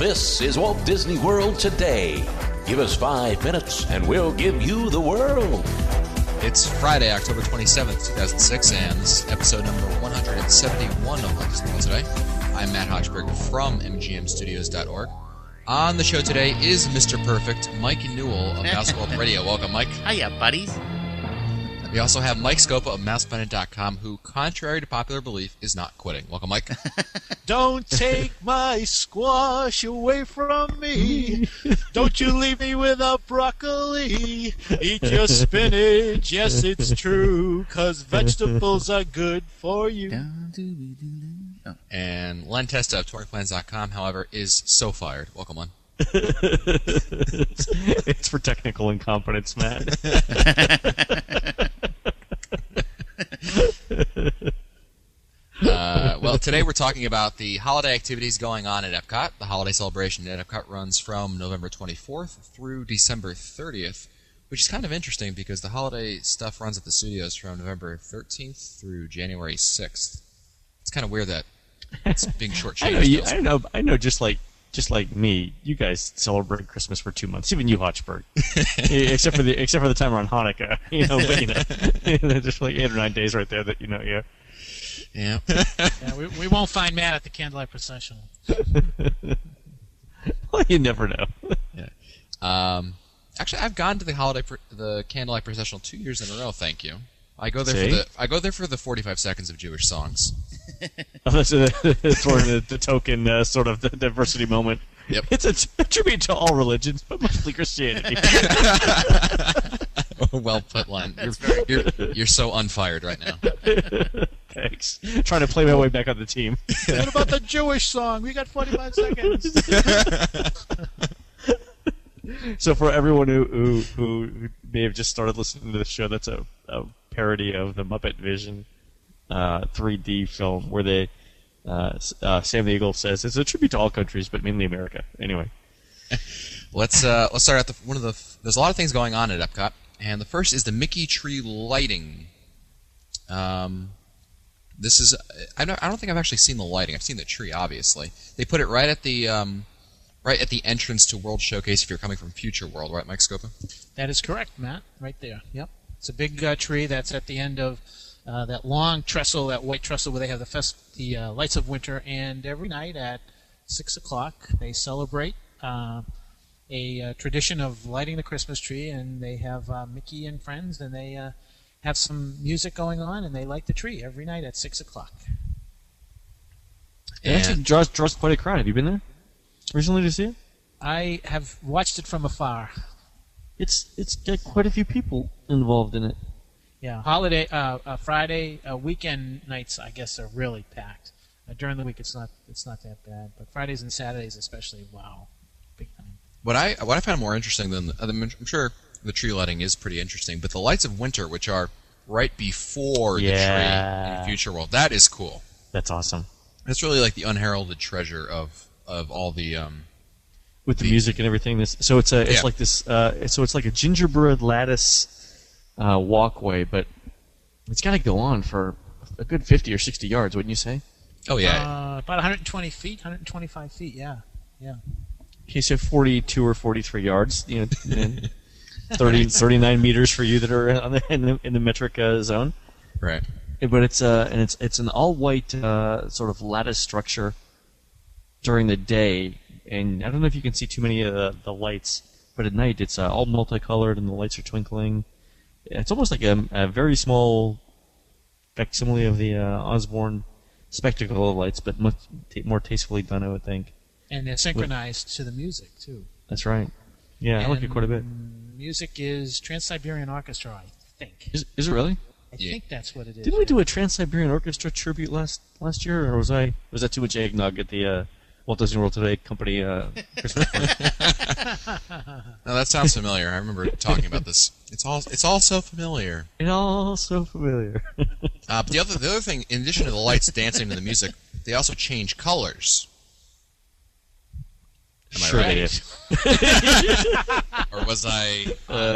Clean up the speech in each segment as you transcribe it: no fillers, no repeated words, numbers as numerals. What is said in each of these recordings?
This is Walt Disney World Today. Give us 5 minutes and we'll give you the world. It's Friday, October 27th, 2006, and this is episode number 171 of Walt Disney World Today. I'm Matt Hochberg from MGMstudios.org. On the show today is Mr. Perfect, Mike Newell of Mouse World Radio. Welcome, Mike. Hiya, buddies. We also have Mike Scopa of MousePlanet.com, who, contrary to popular belief, is not quitting. Welcome, Mike. Don't take my squash away from me. Don't you leave me without broccoli. Eat your spinach, yes, it's true, 'cause vegetables are good for you. And Len Testa of TouringPlans.com, however, is so fired. Welcome, Len. It's for technical incompetence, Matt. Well, today we're talking about the holiday activities going on at Epcot. The holiday celebration at Epcot runs from November 24th through December 30th, which is kind of interesting because the holiday stuff runs at the studios from November 13th through January 6th. It's kind of weird that it's being shortchanged. I know. Just like me, you guys celebrate Christmas for 2 months. Even you, Hochberg, except for the time around Hanukkah. But just like 8 or 9 days right there that yeah. Yeah. We won't find Matt at the candlelight procession. Well, you never know. Yeah. Actually, I've gone to the candlelight processional 2 years in a row. Thank you. I go there for the 45 seconds of Jewish songs. That's sort of the token sort of the diversity moment. Yep. It's a tribute to all religions, but mostly Christianity. Well put, Len. You're so unfired right now. Thanks. Trying to play my way back on the team. What about the Jewish song? We got 45 seconds. So for everyone who may have just started listening to the show, that's a parody of the Muppet Vision 3D film where they Sam the Eagle says it's a tribute to all countries, but mainly America. Anyway, let's start at there's a lot of things going on at Epcot, and the first is the Mickey tree lighting. This is I don't think I've actually seen the lighting. I've seen the tree, obviously. They put it right at the entrance to World Showcase if you're coming from Future World, right, Mike Scopa? That is correct, Matt. Right there. Yep. It's a big tree that's at the end of that long trestle, that white trestle where they have the Lights of Winter, and every night at 6 o'clock they celebrate a tradition of lighting the Christmas tree, and they have Mickey and friends, and they have some music going on, and they light the tree every night at 6 o'clock. It actually draws quite a crowd. Have you been there recently to see it? I have watched it from afar. It's got quite a few people involved in it. Yeah, holiday, Friday, weekend nights, I guess, are really packed. During the week, it's not that bad, but Fridays and Saturdays, especially, wow, big time. What I find more interesting than I'm sure the tree lighting is pretty interesting, but the Lights of Winter, which are right before the tree in Future World, that is cool. That's awesome. That's really like the unheralded treasure of all the with the music and everything. So it's like this. So it's like a gingerbread lattice walkway, but it's got to go on for a good 50 or 60 yards, wouldn't you say? Oh yeah, about 120 feet, 125 feet. Yeah. Okay, so 42 or 43 yards. 39 meters for you that are in the metric zone. Right. But it's an all white sort of lattice structure during the day, and I don't know if you can see too many of the lights, but at night it's all multicolored and the lights are twinkling. It's almost like a very small facsimile of the Osborne spectacle of lights, but much more tastefully done, I would think. And they're synchronized to the music too. That's right. Yeah, I like it quite a bit. Music is Trans-Siberian Orchestra, I think. Is it really? I think that's what it is. Didn't we do a Trans-Siberian Orchestra tribute last year, or was that too much eggnog at the Walt Disney World Today company Christmas party? No, that sounds familiar. I remember talking about this. It's all so familiar. It's all so familiar. But the other thing, in addition to the lights dancing to the music, they also change colors. Am I right? Or was I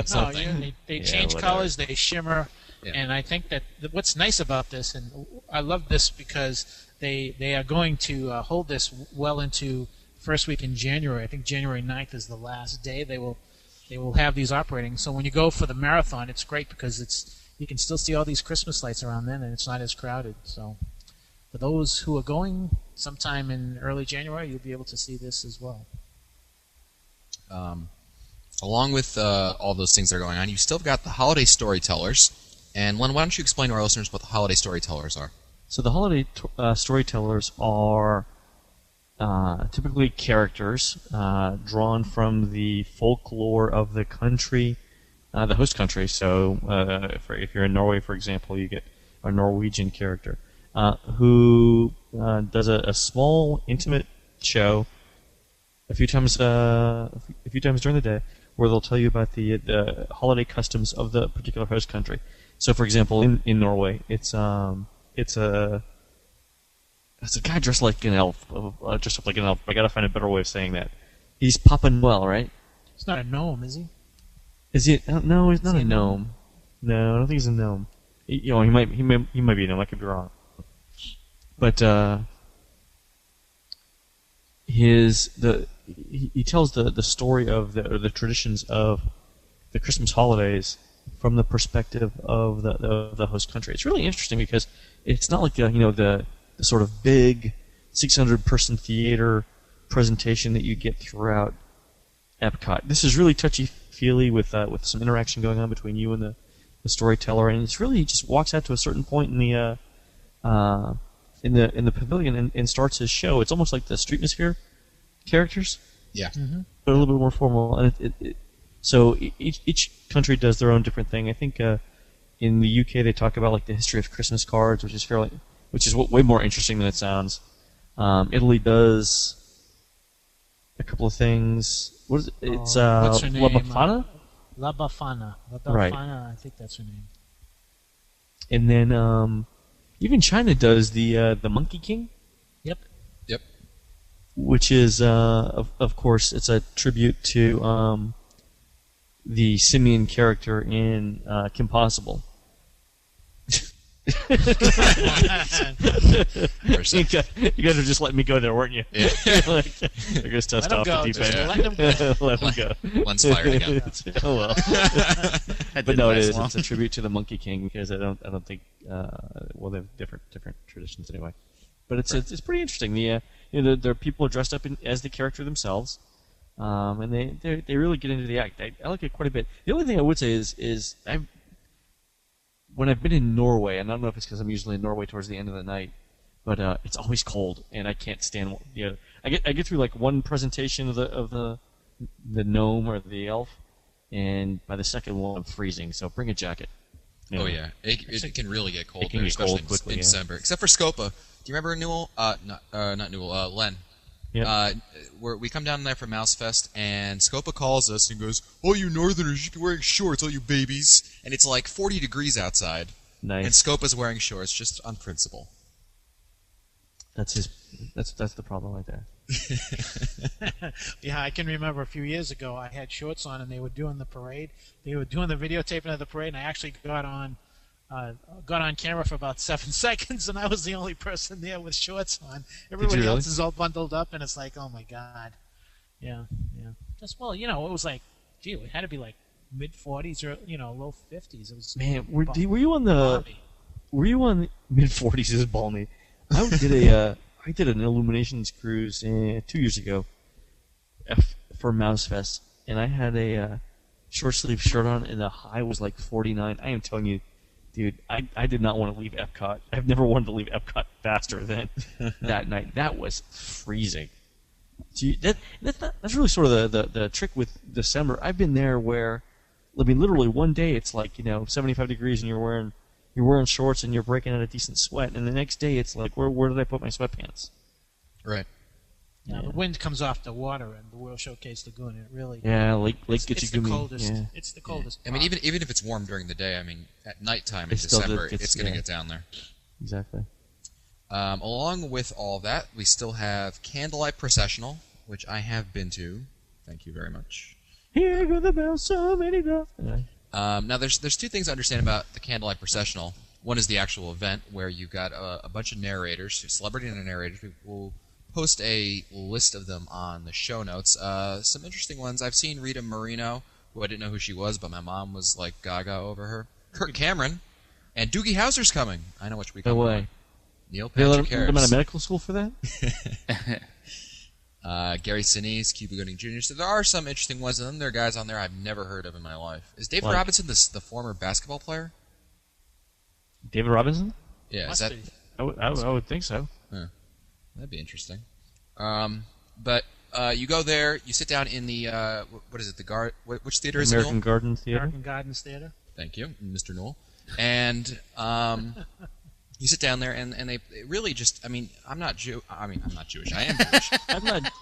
something? No, they change colors, they shimmer, Yeah. and I think that what's nice about this, and I love this because they are going to hold this well into first week in January. I think January 9th is the last day they will have these operating. So when you go for the marathon, it's great because you can still see all these Christmas lights around then, and it's not as crowded. So for those who are going sometime in early January, you'll be able to see this as well. Along with all those things that are going on, you've still got the holiday storytellers. And Len, why don't you explain to our listeners what the holiday storytellers are? So the holiday storytellers are typically characters drawn from the folklore of the country, the host country. So if you're in Norway, for example, you get a Norwegian character who does a small, intimate show a few times during the day, where they'll tell you about the holiday customs of the particular host country. So, for example, in Norway, it's a guy dressed like an elf, dressed up like an elf. I gotta find a better way of saying that. He's Papa Noel, right? He's not a gnome, is he? Is he? No, he's not a gnome. No, I don't think he's a gnome. He might be a gnome. I could be wrong. But he tells the story of the traditions of the Christmas holidays from the perspective of the host country. It's really interesting because it's not like the sort of big 600-person theater presentation that you get throughout Epcot. This is really touchy-feely with some interaction going on between you and the storyteller, and it's really just walks out to a certain point in the pavilion and starts his show. It's almost like the Streetmosphere characters. Yeah. Mm-hmm. But a little bit more formal. And so each country does their own different thing. I think in the UK they talk about like the history of Christmas cards, which is way more interesting than it sounds. Italy does a couple of things. What is it? It's what's her name? La Befana? La Befana. Right. I think that's her name. And then even China does the Monkey King. Yep. Which is, of course, it's a tribute to the simian character in Kim Possible. You guys were just letting me go there, weren't you? Yeah. Like, I guess test off the deep end. Let him go. Len's fired again. Oh well. But no, it's a tribute to the Monkey King because I don't think well they have different traditions anyway. But it's pretty interesting. There are people dressed up as the character themselves, and they really get into the act. I like it quite a bit. The only thing I would say is when I've been in Norway, and I don't know if it's because I'm usually in Norway towards the end of the night, but it's always cold, and I can't stand. I get through like one presentation of the gnome or the elf, and by the second one I'm freezing. So bring a jacket. Oh yeah, it can really get cold, there, get especially cold quickly, in December. Except for Scopa. Do you remember Newell? Not Newell. Len. Yeah. We come down there for Mouse Fest, and Scopa calls us and goes, "All you Northerners, you should be wearing shorts, all you babies." And it's like 40 degrees outside, Nice. and Scopa's wearing shorts just on principle. That's the problem right there. Yeah, I can remember a few years ago I had shorts on and they were doing the parade. They were doing the videotaping of the parade, and I actually got on camera for about 7 seconds, and I was the only person there with shorts on. Everybody really? else is all bundled up, and it's like, oh my god. Yeah. Just it was like, gee, it had to be like mid-40s or low 50s. It was Man, were you on mid-40s? Is balmy. I did an Illuminations cruise 2 years ago for Mouse Fest, and I had a short sleeve shirt on, and the high was like 49. I am telling you, dude, I did not want to leave Epcot. I've never wanted to leave Epcot faster than that night. That was freezing. That's really sort of the trick with December. I've been there where, I mean, literally one day it's like 75 degrees and you're wearing shorts and you're breaking out a decent sweat, and the next day it's like, where did I put my sweatpants? Right. Yeah, the wind comes off the water in the World Showcase Lagoon. It really Lake it's Gitchigumi. the coldest. Yeah. It's the coldest. I mean, even if it's warm during the day, I mean, at nighttime in It's still December, it's it's going to get down there. Exactly. Along with all that, we still have Candlelight Processional, which I have been to. Thank you very much. Here go the bells, so many bells. Now, there's two things to understand about the Candlelight Processional. One is the actual event, where you've got a bunch of narrators, celebrity narrators, who will post a list of them on the show notes. Some interesting ones. I've seen Rita Moreno, who I didn't know who she was, but my mom was like gaga over her. Kirk Cameron, and Doogie Howser's coming. I know which week. No way. Neil They let Patrick him out Harris. of medical school for that? Gary Sinise, Cuba Gooding Jr. So there are some interesting ones, and then there are guys on there I've never heard of in my life. Is David Like- Robinson the former basketball player? David Robinson? Yeah, Must is that? be. I would think so. That'd be interesting. But you go there, you sit down in the what is it? The which theater is it? American Noel? Garden Theater. American Gardens Theater. Thank you, Mr. Newell. And you sit down there, and they really just. I mean, I'm not Jewish. I am Jewish. I'm not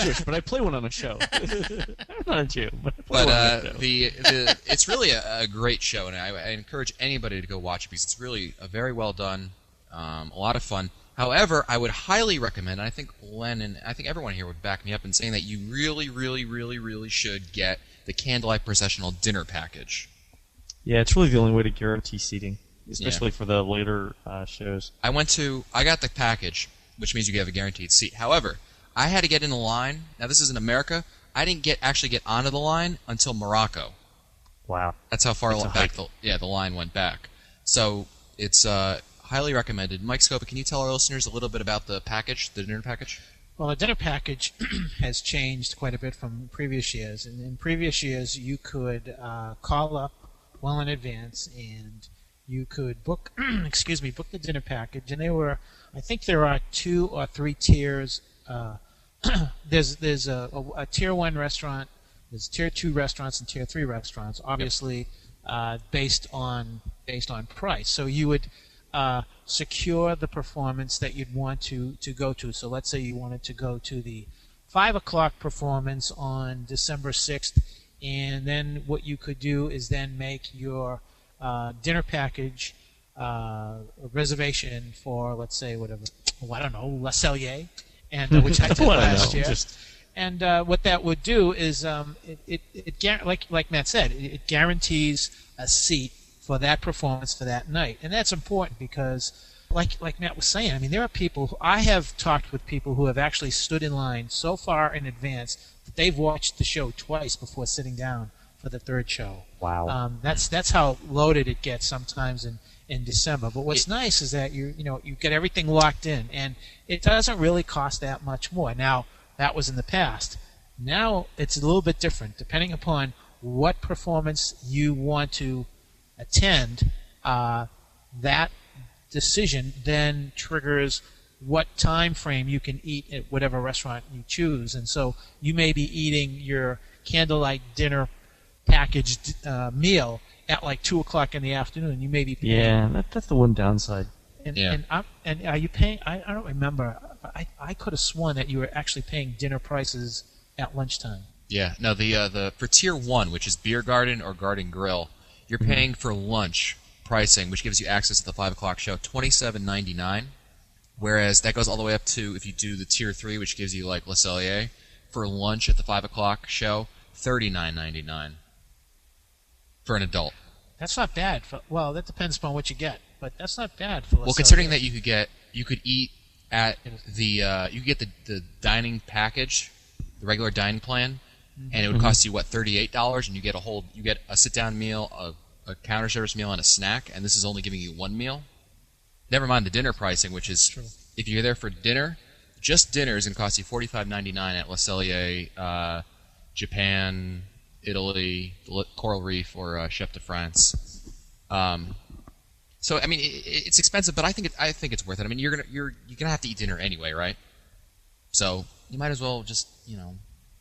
Jewish, but I play one on a show. I'm not a Jew, but I play one on a show. It's really a great show, and I encourage anybody to go watch it because it's really a very well done, a lot of fun. However, I would highly recommend, and I think Len and I think everyone here would back me up in saying that you really, really, really, really should get the Candlelight Processional dinner package. Yeah, it's really the only way to guarantee seating, especially for the later shows. I got the package, which means you have a guaranteed seat. However, I had to get in the line. Now, this is in America. I didn't actually get onto the line until Morocco. Wow. That's how far That's a back hike. the line went back. So it's highly recommended. Mike Scopa, can you tell our listeners a little bit about the package, the dinner package? Well, the dinner package has changed quite a bit from previous years. In previous years, you could call up well in advance, and you could book, book the dinner package. And I think there are 2 or 3 tiers. There's a tier 1 restaurant, there's tier 2 restaurants, and tier 3 restaurants. Obviously, based on price. So you would secure the performance that you'd want to go to. So let's say you wanted to go to the 5 o'clock performance on December 6th, and then what you could do is then make your dinner package reservation for, let's say, I don't know, La Cellier, and which I did last year. And what that would do is, like Matt said, it guarantees a seat for that performance for that night. And that's important because, like Matt was saying, I mean, there are people, I have talked with people who have actually stood in line so far in advance that they've watched the show twice before sitting down for the third show. Wow. That's how loaded it gets sometimes in December. But what's nice is that you get everything locked in, and it doesn't really cost that much more. Now, that was in the past. Now it's a little bit different, depending upon what performance you want to attend. That decision then triggers what time frame you can eat at whatever restaurant you choose. And so you may be eating your candlelight dinner packaged meal at like 2 o'clock in the afternoon. You may be paying. Yeah, that's the one downside. And are you paying? I don't remember. I could have sworn that you were actually paying dinner prices at lunchtime. Yeah. No, the for tier 1, which is Beer Garden or Garden Grill, you're paying for lunch pricing, which gives you access to the 5 o'clock show, $27.99. Whereas that goes all the way up to, if you do the tier 3, which gives you like Le Cellier, for lunch at the 5 o'clock show, $39.99 for an adult. That's not bad. Well, that depends upon what you get, but that's not bad for. Well, considering that you could eat at the you could get the dining package, the regular dining plan, and it would cost you $38, and you get a sit down meal, a counter service meal, and a snack, and this is only giving you one meal. Never mind the dinner pricing, which is if you're there for dinner, just dinner is going to cost you $45.99 at Le Cellier, Japan, Italy, Coral Reef, or Chef de France. So I mean, it's expensive, but I think it's worth it. I mean, you're gonna have to eat dinner anyway, right? So you might as well just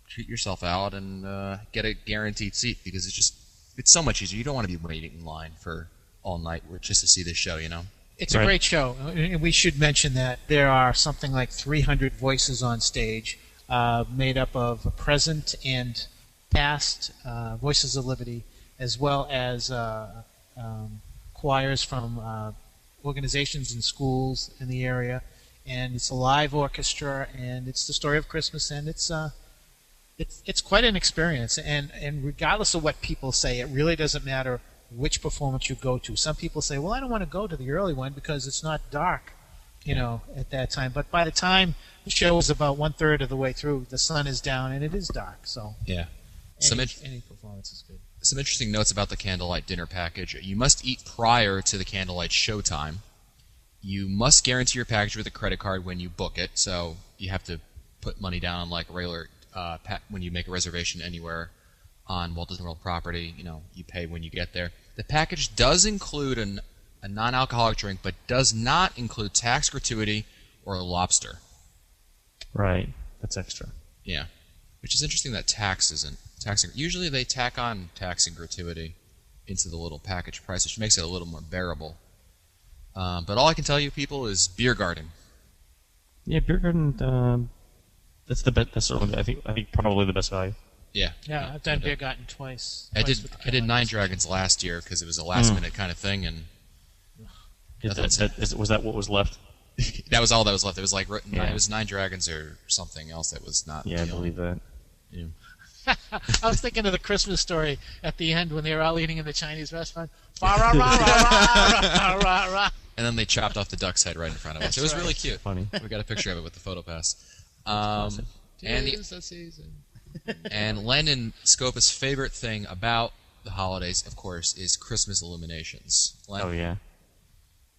treat yourself out and get a guaranteed seat because it's so much easier. You don't want to be waiting in line for all night just to see this show, It's a great show. And we should mention that there are something like 300 voices on stage, made up of present and past Voices of Liberty, as well as choirs from organizations and schools in the area. And it's a live orchestra, and it's the story of Christmas, and it's quite an experience. And regardless of what people say, it really doesn't matter which performance you go to. Some people say, well, I don't want to go to the early one because it's not dark at that time. But by the time the show is about 1/3 of the way through, the sun is down and it is dark. So Yeah. any performance is good. Some interesting notes about the candlelight dinner package. You must eat prior to the candlelight showtime. You must guarantee your package with a credit card when you book it, so you have to put money down on like a regular when you make a reservation anywhere on Walt Disney World property. You pay when you get there. The package does include a non-alcoholic drink, but does not include tax, gratuity, or lobster. Right. That's extra. Yeah, which is interesting that tax isn't. Usually they tack on tax and gratuity into the little package price, which makes it a little more bearable. But all I can tell you, people, is beer garden. Yeah, beer garden. That's the best. That's certainly, I think probably the best value. Yeah. Yeah, I've done beer garden twice. I did Nine Dragons last year because it was a last minute kind of thing, and Was that what was left? that was all that was left. It was like Yeah. it was Nine Dragons or something else that was not. Yeah, I believe that. Yeah. I was thinking of the Christmas Story at the end when they were all eating in the Chinese restaurant. Rah, rah, rah, rah, rah, rah, rah. And then they chopped off the duck's head right in front of us. It was That's really right. cute. Funny. We got a picture of it with the photo pass. awesome. And and Len and Scopa's favorite thing about the holidays, of course, is Christmas illuminations. Len? Oh yeah.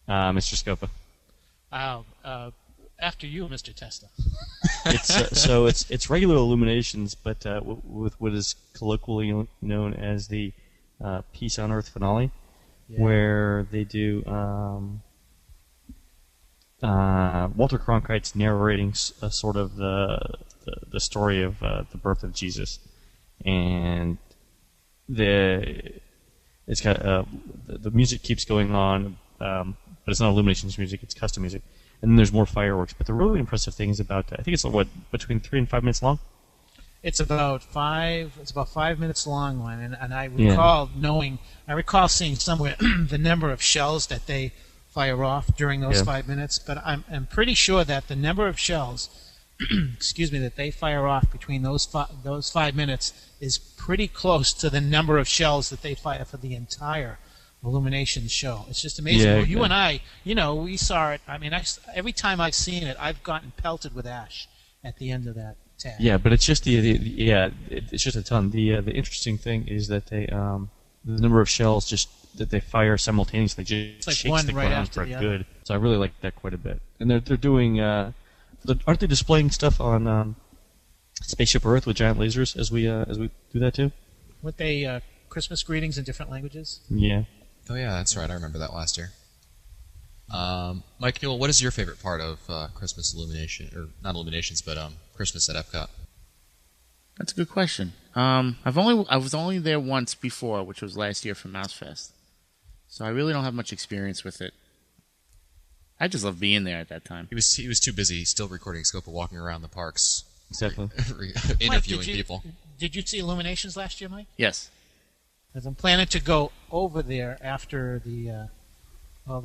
Mr. Scopa. After you, Mr. Testa. It's regular illuminations, but with what is colloquially known as the Peace on Earth finale, where they do Walter Cronkite's narrating sort of the story of the birth of Jesus, and it's got the music keeps going on, but it's not illuminations music; it's custom music. And then there's more fireworks. But the really impressive thing is about, I think it's between 3 and 5 minutes long? It's about 5 minutes long, Len, and I recall seeing somewhere the number of shells that they fire off during those 5 minutes, but I'm pretty sure that the number of shells that they fire off between those 5 minutes is pretty close to the number of shells that they fire for the entire Illuminations show. It's just amazing. Yeah, well, you and I, we saw it. I mean, every time I've seen it, I've gotten pelted with ash at the end of that tag. Yeah, but it's just it's just a ton. The interesting thing is that they the number of shells that they fire simultaneously just like shakes one the right ground after for the good. So I really like that quite a bit. And they're doing aren't they displaying stuff on Spaceship Earth with giant lasers as we do that too? With they Christmas greetings in different languages? Yeah. Oh yeah, that's right. I remember that last year. Mike Newell, what is your favorite part of Christmas illumination, or not illuminations, but Christmas at Epcot? That's a good question. I was only there once before, which was last year for Mouse Fest. So I really don't have much experience with it. I just love being there at that time. He was too busy still recording Scopa walking around the parks, Exactly. interviewing Mike, people. Did you see Illuminations last year, Mike? Yes. Because I'm planning to go over there after the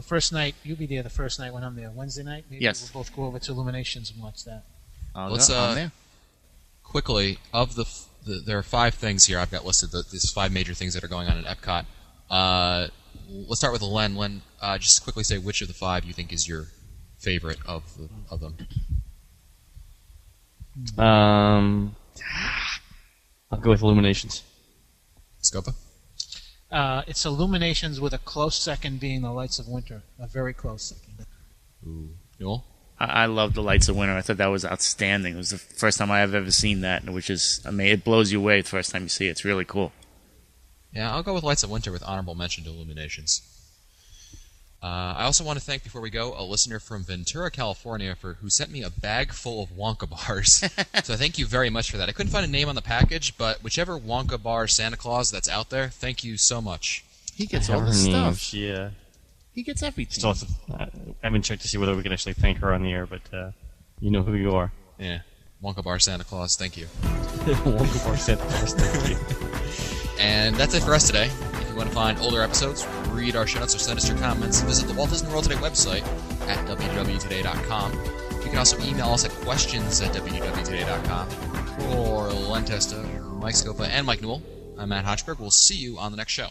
first night. You'll be there the first night when I'm there. Wednesday night? Maybe Yes. we'll both go over to Illuminations and watch that. I'm there. Quickly, of there are 5 things here I've got listed. These 5 major things that are going on at Epcot. Let's start with Len. Len, just quickly say which of the 5 you think is your favorite of them. I'll go with Illuminations. Scopa? It's Illuminations with a close second being the Lights of Winter. A very close second. Ooh. Newell? I love the Lights of Winter. I thought that was outstanding. It was the first time I have ever seen that, which is, it blows you away the first time you see it. It's really cool. Yeah, I'll go with Lights of Winter with honorable mention to Illuminations. I also want to thank, before we go, a listener from Ventura, California, who sent me a bag full of Wonka bars. So thank you very much for that. I couldn't find a name on the package, but whichever Wonka bar Santa Claus that's out there, thank you so much. He gets all the stuff. Yeah. He gets everything. Still I haven't checked to see whether we can actually thank her on the air, but you know who you are. Yeah. Wonka bar Santa Claus, thank you. Wonka bar Santa Claus, thank you. And that's it for us today. If you want to find older episodes, read our show notes, or send us your comments, visit the Walt Disney World Today website at www.today.com. You can also email us at questions@www.today.com. For Len Testa, Mike Scopa, and Mike Newell, I'm Matt Hochberg. We'll see you on the next show.